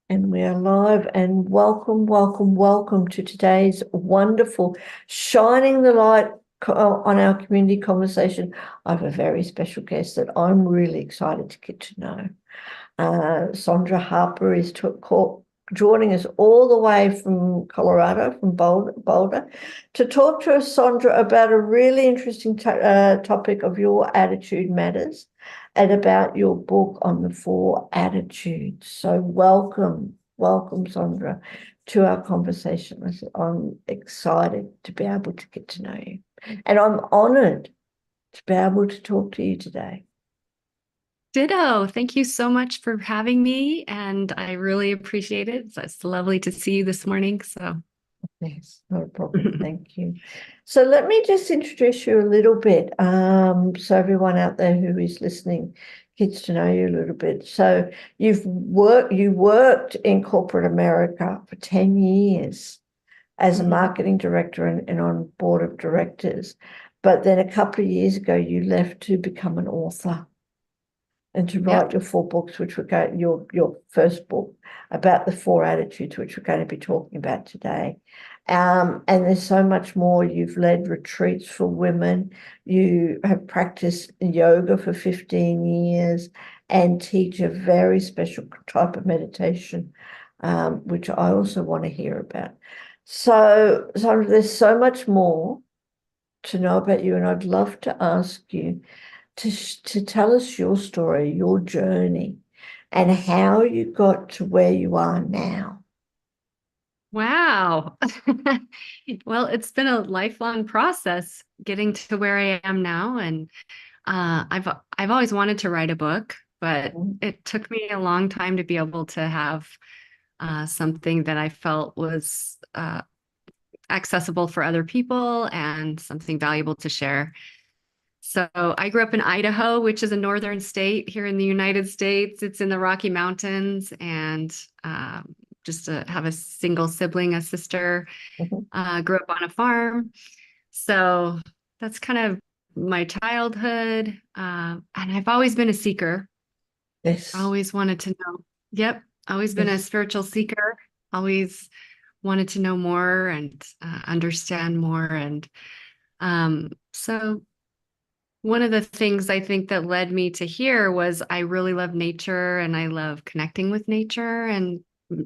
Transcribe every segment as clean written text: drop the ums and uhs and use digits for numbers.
And we are live, and welcome, welcome, welcome to today's wonderful shining the light on our community conversation. I have a very special guest that I'm really excited to get to know. Sondra Harper is joining us all the way from Colorado, from Boulder, to talk to us, Sondra, about a really interesting topic of Your Attitude Matters and about your book on the four attitudes. So welcome, Sondra, to our conversation. I'm excited to be able to get to know you, and I'm honoured to be able to talk to you today. Ditto. Thank you so much for having me, and I really appreciate it. It's lovely to see you this morning. Yes, not a problem. Thank you. So let me just introduce you a little bit, so everyone out there who is listening gets to know you a little bit. So you worked in corporate America for 10 years as a marketing director and on board of directors. But then a couple of years ago, you left to become an author and to write your four books, which were your first book about the four attitudes, which we're going to be talking about today. And there's so much more. You've led retreats for women. You have practiced yoga for 15 years and teach a very special type of meditation, which I also want to hear about. So there's so much more to know about you, and I'd love to ask you to tell us your story, your journey, and how you got to where you are now. Wow. Well, it's been a lifelong process getting to where I am now, and I've always wanted to write a book, but it took me a long time to be able to have something that I felt was accessible for other people and something valuable to share. So I grew up in Idaho, which is a northern state here in the United States. It's in the Rocky Mountains, and just to have a single sibling, a sister, grew up on a farm. So that's kind of my childhood. And I've always been a seeker. Yes. Always wanted to know. Yep. Always been a Yes. spiritual seeker. Always wanted to know more and understand more. And so one of the things I think that led me to here was I really love nature and I love connecting with nature, and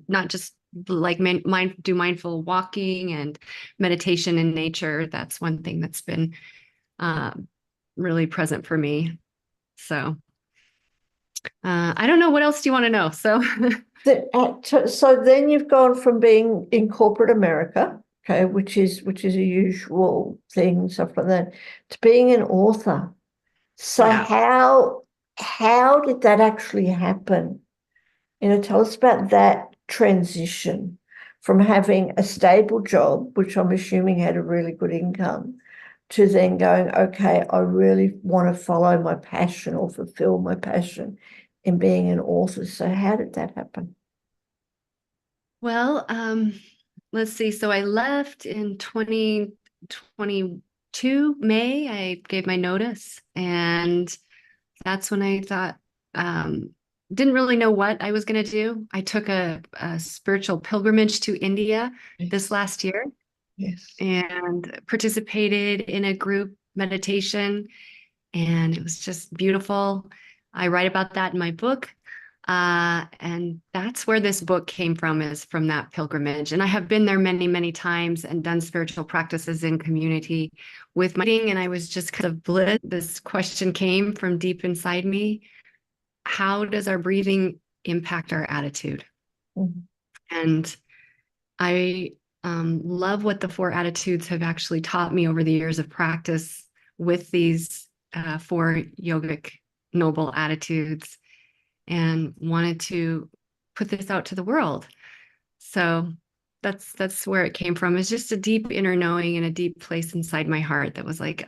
not just like do mindful walking and meditation in nature. That's one thing that's been uh, really present for me. So I don't know, what else do you want to know? So then you've gone from being in corporate America, okay, which is a usual thing, stuff like that, to being an author. So Yeah. how did that actually happen? Tell us about that transition from having a stable job, which I'm assuming had a really good income, to then going, okay, I really want to follow my passion or fulfill my passion in being an author. So how did that happen? Well, let's see. So I left in 2022, May. I gave my notice, and that's when I thought, didn't really know what I was going to do. I took a spiritual pilgrimage to India this Yes. last year Yes. and participated in a group meditation, and it was just beautiful. I write about that in my book. And that's where this book came from, is from that pilgrimage. And I have been there many, many times and done spiritual practices in community with my eating. And I was just kind of bliss. This question came from deep inside me. How does our breathing impact our attitude? Mhm. And I love what the four attitudes have actually taught me over the years of practice with these four yogic noble attitudes, and wanted to put this out to the world. So that's where it came from. It's just a deep inner knowing and a deep place inside my heart that was like,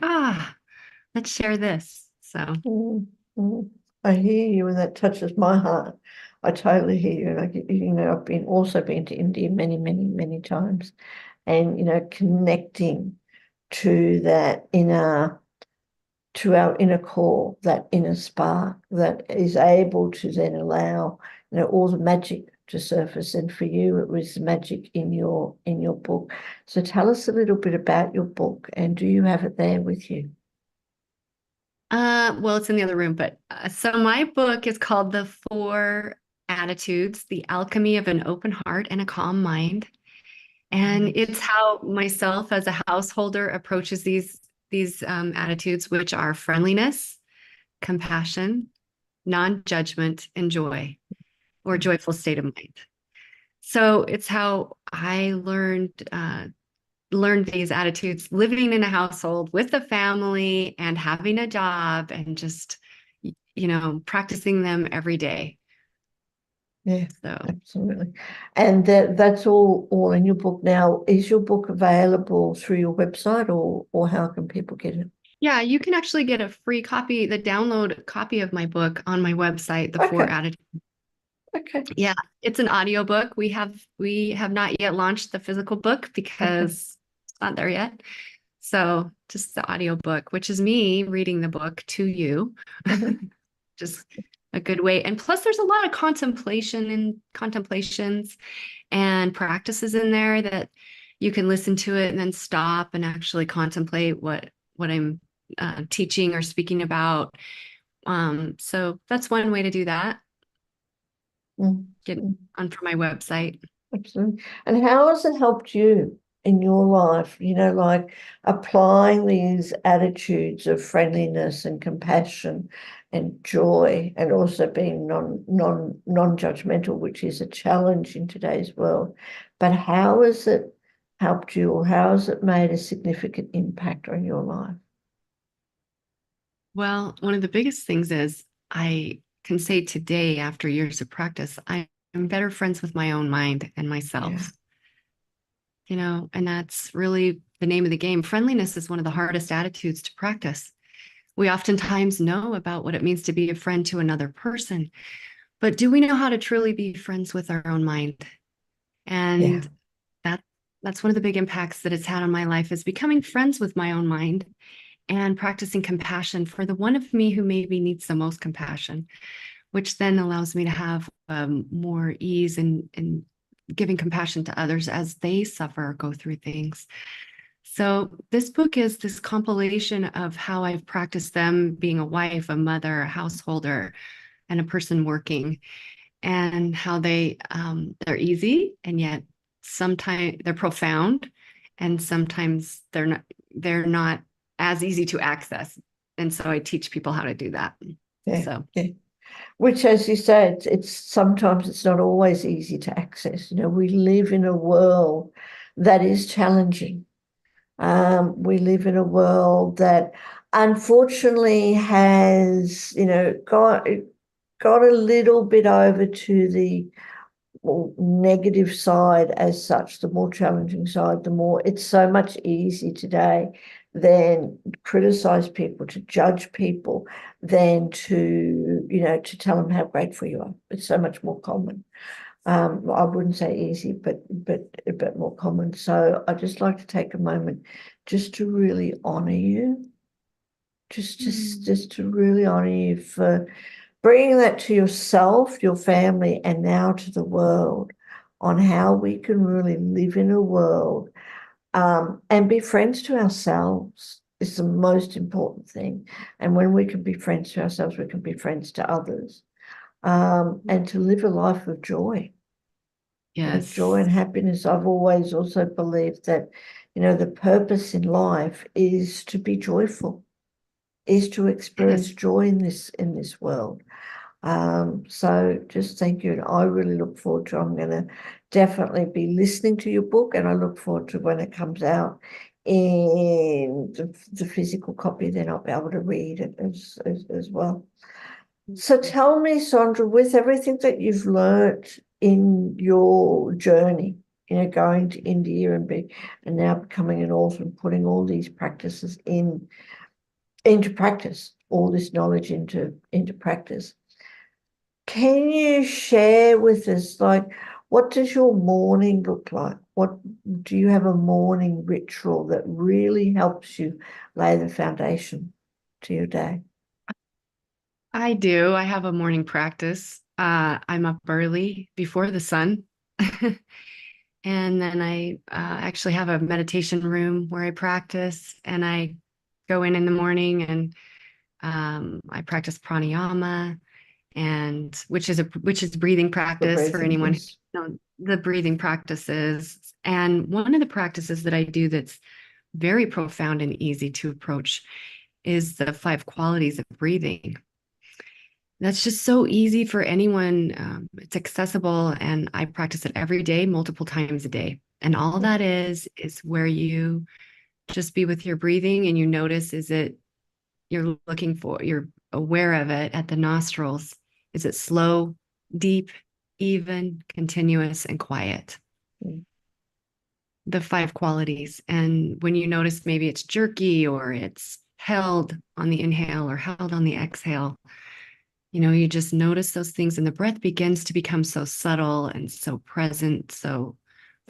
let's share this. So Mhm. Mhm. I hear you, and that touches my heart. I totally hear you. Like, I've been to India many, many, many times, and connecting to that inner, to our inner core, that inner spark that is able to then allow all the magic to surface, and for you it was magic in your book. So tell us a little bit about your book, and do you have it there with you? Well, it's in the other room, but so my book is called The Four Attitudes: The Alchemy of an Open Heart and a Calm Mind. And it's how myself as a householder approaches these attitudes, which are friendliness, compassion, non-judgment, and joy, or joyful state of mind. So it's how I learned these attitudes living in a household with a family and having a job and just, practicing them every day. Yeah, So absolutely. And that's all in your book now. Is your book available through your website, or how can people get it? yeah, you can actually get a free copy, the download copy of my book on my website, The Four Okay. Attitudes. Okay. Yeah, it's an audiobook. We have not yet launched the physical book Okay. because it's not there yet. So just the audiobook, which is me reading the book to you. Mhm. Just a good way. And plus there's a lot of contemplations and practices in there that you can listen to it and then stop and actually contemplate what I'm teaching or speaking about. So that's one way to do that. Mm, Get mm, onto my website. absolutely. And how has it helped you in your life? Like applying these attitudes of friendliness and compassion and joy, and also being non-judgmental, which is a challenge in today's world. But how has it helped you, or how has it made a significant impact on your life? Well, one of the biggest things is I can say today, after years of practice, I'm better friends with my own mind and Yeah. myself, and that's really the name of the game. Friendliness is one of the hardest attitudes to practice. We oftentimes know about what it means to be a friend to another person, but do we know how to truly be friends with our own mind? Yeah. And that that's one of the big impacts that it's had on my life is becoming friends with my own mind and practicing compassion for the one of me who maybe needs the most compassion, which then allows me to have more ease in giving compassion to others as they suffer or go through things. So this book is this compilation of how I've practiced them being a wife, a mother, a householder, and a person working, and how they're easy and yet sometimes they're profound, and sometimes they're not as easy to access. And so I teach people how to do that. Yeah. So Yeah. Which, as you said, it's sometimes it's not always easy to access. We live in a world that is challenging. We live in a world that unfortunately has, got a little bit over to the negative side as such, the more challenging side, the more it's so much easier today than criticize people, to judge people, than to tell them how grateful you are. It's so much more common. I wouldn't say easy, but more common. So I just like to take a moment just to really honor you, just to really honor you for bringing that to yourself, your family, and now to the world, on how we can really live in a world and be friends to ourselves is the most important thing. And when we can be friends to ourselves, we can be friends to others, and to live a life of joy. Joy yes, and happiness. I've always also believed that, the purpose in life is to be joyful, is to experience yes, joy in this world. So just thank you. And I really look forward to, I'm going to definitely be listening to your book, and I look forward to when it comes out in the physical copy, then I'll be able to read it as well. So tell me, Sondra, with everything that you've learnt in your journey, going to India and now becoming an author and putting all these practices into practice, all this knowledge into practice. Can you share with us, like, what does your morning look like? What do you have a morning ritual that really helps you lay the foundation to your day? I do. I have a morning practice. I'm up early before the sun. And then I actually have a meditation room where I practice, and I go in the morning and I practice pranayama, and which is breathing For practice for breathing, anyone who yes. knows the breathing practices. And one of the practices that I do that's very profound and easy to approach is the 5 qualities of breathing. That's just so easy for anyone. It's accessible, and I practice it every day, multiple times a day. And all that is where you just be with your breathing, and you notice, is it you're aware of it at the nostrils. Is it slow, deep, even, continuous, and quiet? Mm. The 5 qualities. And when you notice maybe it's jerky or it's held on the inhale or held on the exhale, you just notice those things, and the breath begins to become so subtle and so present, so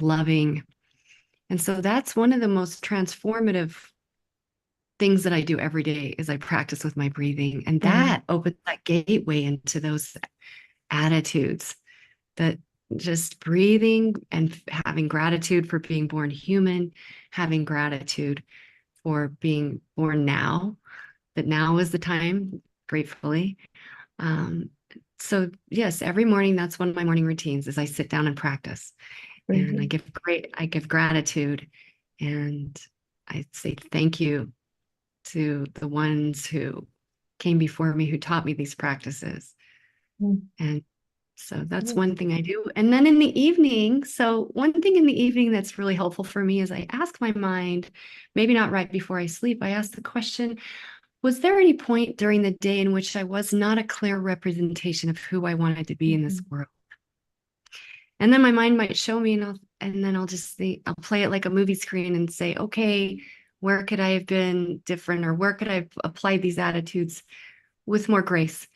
loving. And so that's one of the most transformative things that I do every day is I practice with my breathing. And that opens that gateway into those attitudes, that just breathing and having gratitude for being born human, having gratitude for being born now, that now is the time, gratefully. Um, so yes, every morning, that's one of my morning routines is I sit down and practice, and Breathing. I give gratitude, and I say thank you to the ones who came before me, who taught me these practices. Mm. And so that's Mm. one thing I do. And then in the evening, so one thing in the evening that's really helpful for me is I ask my mind, maybe not right before I sleep, I ask the question, was there any point during the day in which I was not a clear representation of who I wanted to be in this Mhm. world? And then my mind might show me, and then I'll just think, I'll play it like a movie screen and say, okay, where could I have been different, or where could I have applied these attitudes with more grace?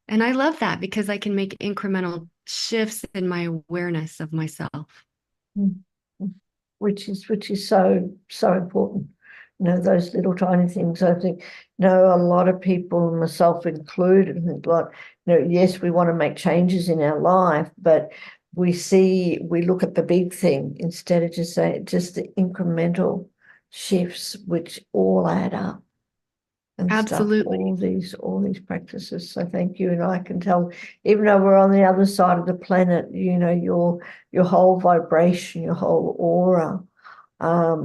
And I love that because I can make incremental shifts in my awareness of myself. Mm. Mm. Which is so important. Those little tiny things. I think, a lot of people, myself included, think like, yes, we want to make changes in our life, but we look at the big thing instead of just the incremental shifts, which all add up and stuff, Absolutely. all these practices. So thank you. And I can tell, even though we're on the other side of the planet, your whole vibration, your whole aura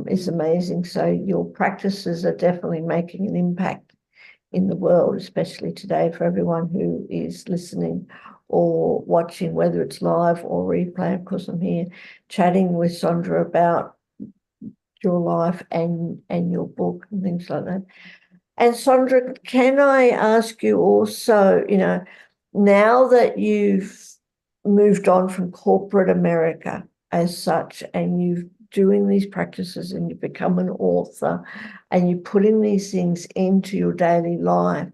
is amazing. So your practices are definitely making an impact in the world, especially today, for everyone who is listening or watching, whether it's live or replay. Of course, I'm here chatting with Sondra about your life and your book and things like that. And Sondra, can I ask you also, now that you've moved on from corporate America as such, and you're doing these practices and you become an author and you're putting these things into your daily life,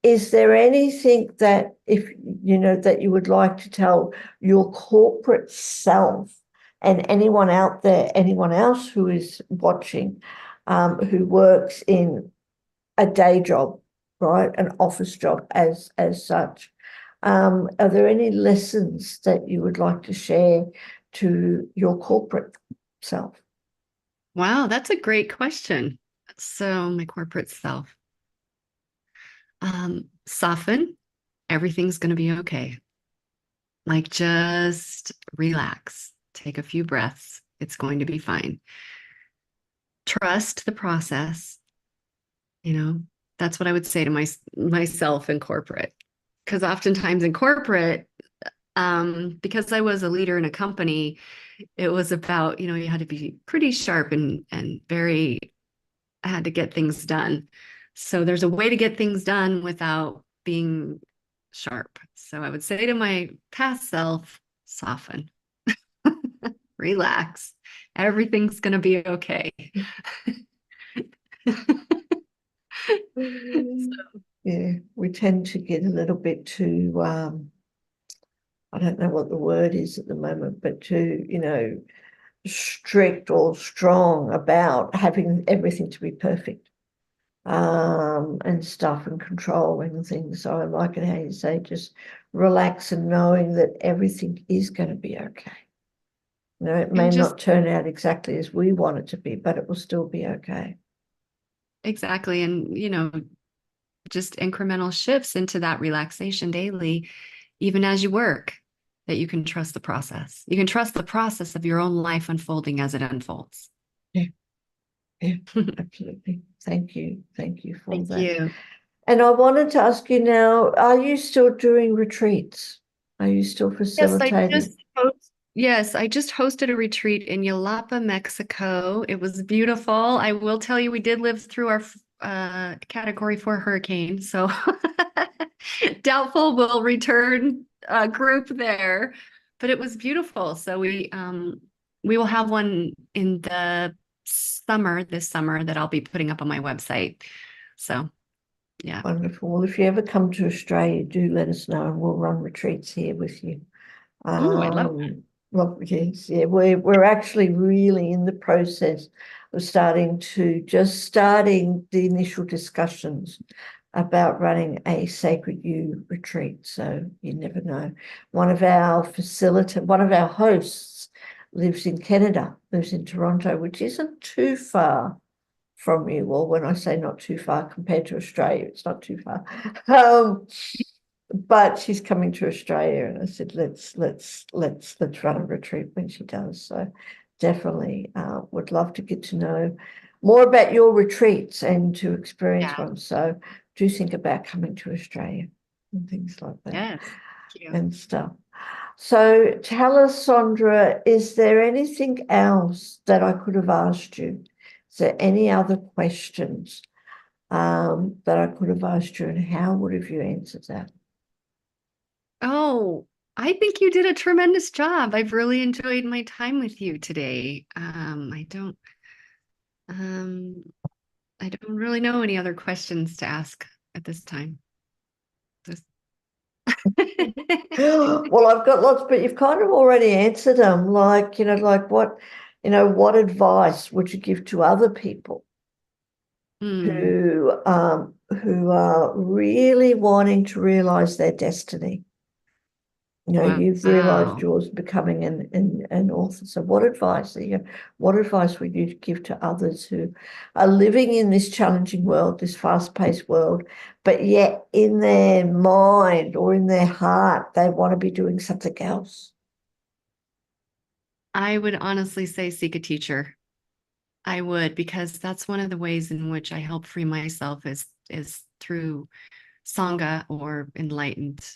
is there anything that that you would like to tell your corporate self and anyone out there, anyone else who is watching, who works in a day job, right? An office job as such. Are there any lessons that you would like to share to your corporate self? Wow, that's a great question. So, my corporate self, soften, everything's going to be okay. Like, just relax, take a few breaths. It's going to be fine. Trust the process. You know, that's what I would say to myself in corporate. Because oftentimes in corporate, because I was a leader in a company, it was about, you had to be pretty sharp and very, I had to get things done. So there's a way to get things done without being sharp. So I would say to my past self, soften, relax. Everything's going to be okay. Yeah, we tend to get a little bit too, I don't know what the word is at the moment, but too, strict or strong about having everything to be perfect. and stuff and controlling things. So I like it how you say just relax and knowing that everything is going to be okay. You know, it may And just not turn out exactly as we want it to be, but it will still be okay. exactly. And, just incremental shifts into that relaxation daily, even as you work, that you can trust the process. You can trust the process of your own life unfolding as it unfolds. Yeah, yeah, absolutely. Thank you. Thank you for Thank that. you. And I wanted to ask you now, are you still doing retreats? Are you still Yes, facilitating? I just hosted a retreat in Yalapa, Mexico. It was beautiful. I will tell you, we did live through our Category 4 hurricane, so doubtful we'll return a group there, but it was beautiful. So we will have one in the this summer that I'll be putting up on my website. So yeah. Wonderful. Well, if you ever come to Australia, do let us know and we'll run retreats here with you. Oh, I'd love Well, yes, yeah, we're actually really in the process of starting the initial discussions about running a Sacred You retreat. So you never know. One of our hosts lives in Canada, lives in Toronto, which isn't too far from you. Well, when I say not too far compared to Australia, it's not too far. But she's coming to Australia, and I said, let's run a retreat when she does. So definitely would love to get to know more about your retreats and to experience Yeah. one. So do think about coming to Australia and things like that Yes. Thank you. and stuff. So tell us, Sondra, is there anything else that I could have asked you? Is there any other questions that I could have asked you, and how would have you answered that? Oh, I think you did a tremendous job. I've really enjoyed my time with you today. Um, I don't really know any other questions to ask at this time. Just- Well, I've got lots, but you've kind of already answered them. Like, like what advice would you give to other people Hmm. who are really wanting to realize their destiny? You've realized Wow. yours becoming an author. So what advice would you give to others who are living in this challenging world, this fast-paced world, but yet in their mind or in their heart, they want to be doing something else? I would honestly say seek a teacher. I would, because that's one of the ways in which I help free myself is through Sangha or enlightened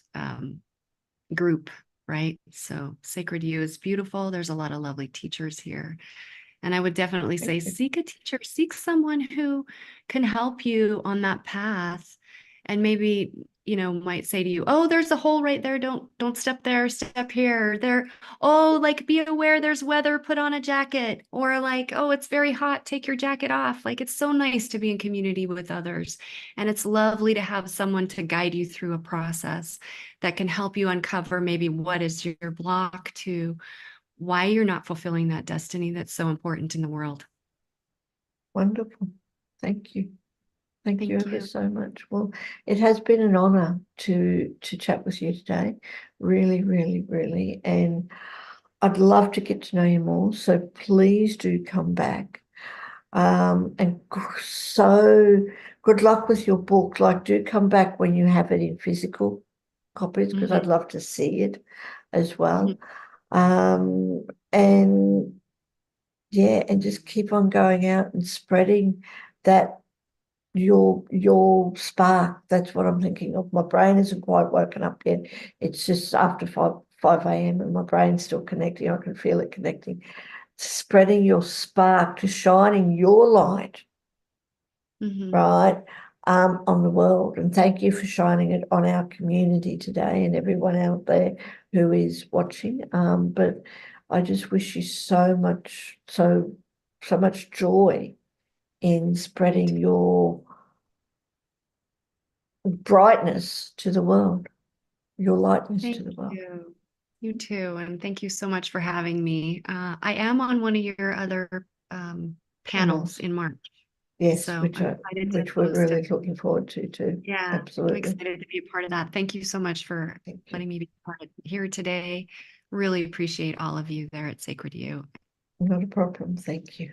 group, right? So Sacred You is beautiful. There's a lot of lovely teachers here. And I would definitely say Thank you. seek a teacher, seek someone who can help you on that path. And maybe, might say to you, oh, there's a hole right there. Don't step there, step here. There, oh, like be aware there's weather, put on a jacket. Or like, oh, it's very hot, take your jacket off. Like it's so nice to be in community with others. And it's lovely to have someone to guide you through a process that can help you uncover maybe what is your block to why you're not fulfilling that destiny that's so important in the world. Wonderful. Thank you. Thank you Thank ever you. so much. Well, it has been an honor to chat with you today. Really, really, really. And I'd love to get to know you more. So please do come back. And so good luck with your book. Like, do come back when you have it in physical copies, because Mhm. I'd love to see it as well. Mhm. And yeah, and just keep on going out and spreading that your spark. That's what I'm thinking of. My brain isn't quite woken up yet. It's just after 5 a.m. and my brain's still connecting. I can feel it connecting. Spreading your spark, to shining your light, Mhm. right, on the world. And thank you for shining it on our community today and everyone out there who is watching. But I just wish you so much joy in Me spreading too. your brightness to the world, your lightness to Thank the world. you. You too. And thank you so much for having me. I am on one of your other panels Panels. in March. Yes, So which I'm excited to which we're host really it. looking forward to too. Yeah, I'm Absolutely. excited to be a part of that. Thank you so much for Thank you. letting me be part of here today. Really appreciate all of you there at Sacred You. Not a problem. Thank you.